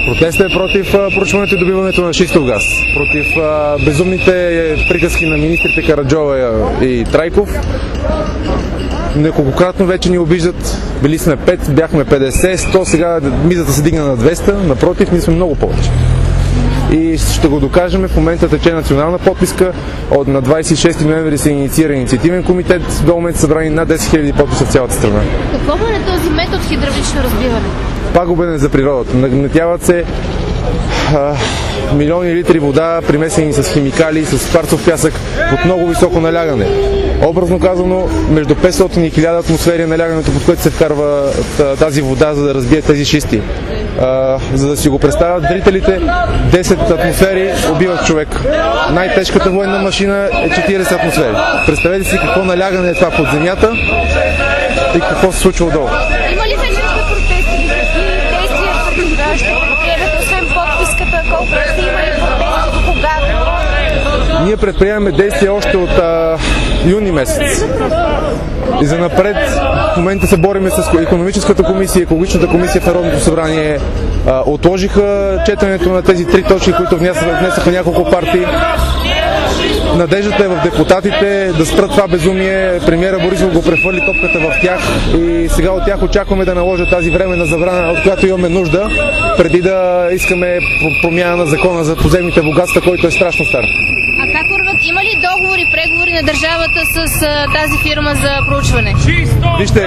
Протестът е против проучването и добиването на шистов газ, против безумните приказки на министрите Караджова и Трайков. Неколкократно вече ни обиждат, били сме 5, бяхме 50, 100, сега мизата се дигна на 200, напротив, ние сме много повече. И ще го докажем. В момента тече национална подписка. На 26 ноември се инициира инициативен комитет. До момента са събрани над 10 000 подписа в цялата страна. Какво е този метод хидравлично разбиване? Пагубен е за природата. Нагнетяват се милиони литри вода, примесени с химикали, с кварцов пясък от много високо налягане. Образно казано, между 500 и 1000 атмосфери е налягането, под което се вкарва тази вода, за да разбие тези шисти. За да си го представят зрителите, 10 атмосфери убиват човек. Най-тежката военна машина е 40 атмосфери. Представете си какво налягане е това под земята и какво се случва отдолу. Има ли вече протести? Какви действия предприемате, освен подписката? Колко ще има ли протести? До кога? Ние предприемаме действия още от юни месец. И за напред в момента се бориме с икономическата комисия, екологичната комисия в Народното събрание. Отложиха четенето на тези 3 точки, които внесаха няколко партии. Надеждата е в депутатите да спрат това безумие. Премиера Борисов го прехвърли топката в тях и сега от тях очакваме да наложат тази временна забрана, от която имаме нужда, преди да искаме промяна на закона за подземните богатства, който е страшно стар. А как върват? Има ли договори, преговори на държавата с тази фирма за проучване? Вижте,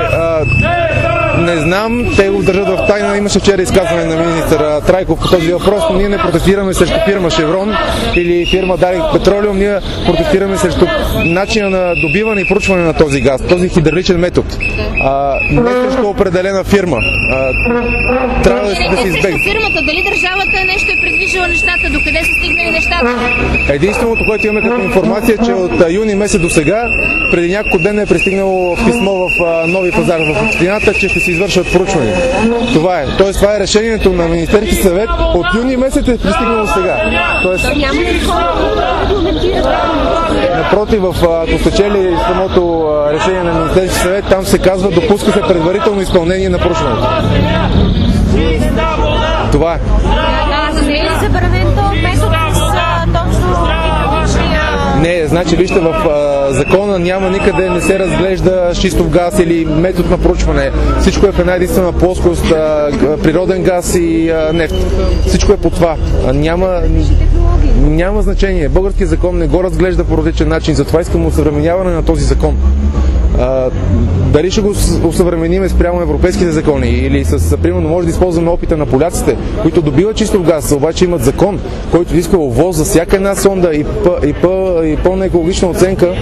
не знам, те го държат в тайна. Имаше вчера изказване на министър Трайков по този въпрос, но ние не протестираме срещу фирма Шеврон или фирма Дарик Петролиум, ние протестираме срещу начина на добиване и проучване на този газ, този хидравличен метод. Не срещу определена фирма. Трябва да се избегне. Фирмата, дали държавата нещо е предвижила нещата, докъде са стигнали нещата? Единственото, което имаме като информация, че от юни месец до сега, преди няколко дена е пристигнало писмо в Нови пазар в общината, че ще се извършват проучвания. Това е. Тоест, това е решението на Министерски съвет. От юни месец е пристигнало сега. Тоест, напротив, ако сте чели самото решение на Министерски съвет, там се казва, допуска се предварително изпълнение на проучването. Това е. Не, значи вижте, в закона няма никъде, не се разглежда шистов газ или метод на проучване. Всичко е в една единствена плоскост, природен газ и нефт. Всичко е по това. Няма значение. Българският закон не го разглежда по различен начин, затова искам осъвременяване на този закон. Дали ще го усъвремениме спрямо европейските закони или примерно може да използваме опита на поляците, които добиват чистов газ, обаче имат закон, който иска ОВОС за всяка една сонда и пълна екологична оценка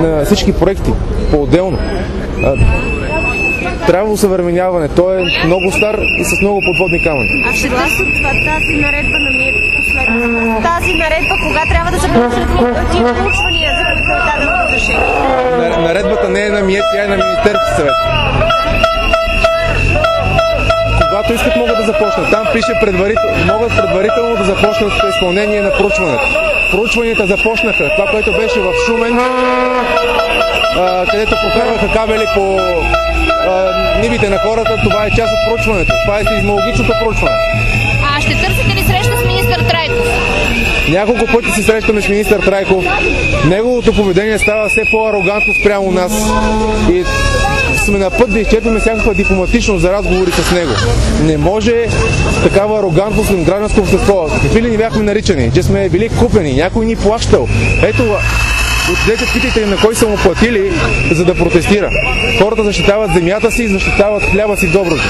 на всички проекти по-отделно. Трябва усъвременяване. Той е много стар и с много подводни камъни. А ще тази наредба на ми тази наредба, кога трябва да се получат тия проучвания, за които е дадено разрешение? Наредбата не е на МИЕ, тя е на Министерски съвет. Когато искат, могат да започнат. Там пише могат предварително да започнат с изпълнение на проучването. Проучванията започнаха. Това, което беше в Шумен, където прокарваха кабели по нивите на хората, това е част от проучването. Това е сейзмологичното проучване. А ще търсите ли среща с министър Трайков? Няколко пъти се срещаме с министър Трайков. Неговото поведение става все по-арогантно спрямо нас и сме на път да изчерпим всякаква дипломатичност за разговори с него. Не може такава арогантност към гражданско общество. Какви ли ни бяхме наричани? Че сме били купени, някой ни плащал. Ето, отидете, питайте на кой са му платили, за да протестира. Хората защитават земята си и защитават хляба си в Добруджа.